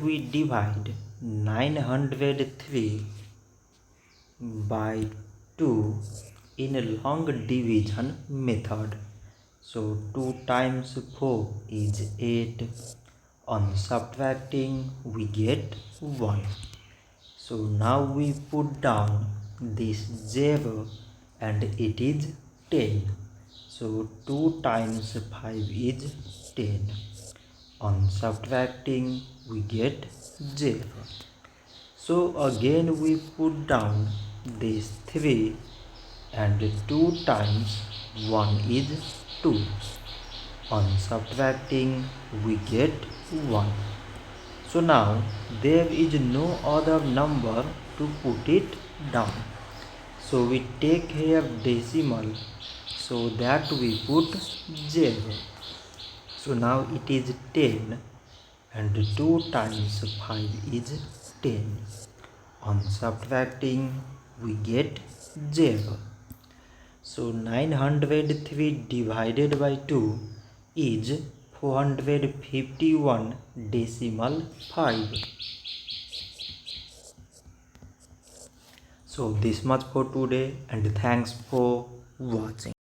We divide 903 by 2 in a long division method. So 2 times 4 is 8. On subtracting we get 1. So now we put down this 0 and it is 10. So 2 times 5 is 10. On subtracting we get 0. So again we put down this 3 and 2 times 1 is 2. On subtracting we get 1. So now there is no other number to put it down. So we take here decimal so that we put 0. So now it is 10 and 2 times 5 is 10. On subtracting we get 0. So 903 divided by 2 is 451 decimal 5. So this much for today and thanks for watching.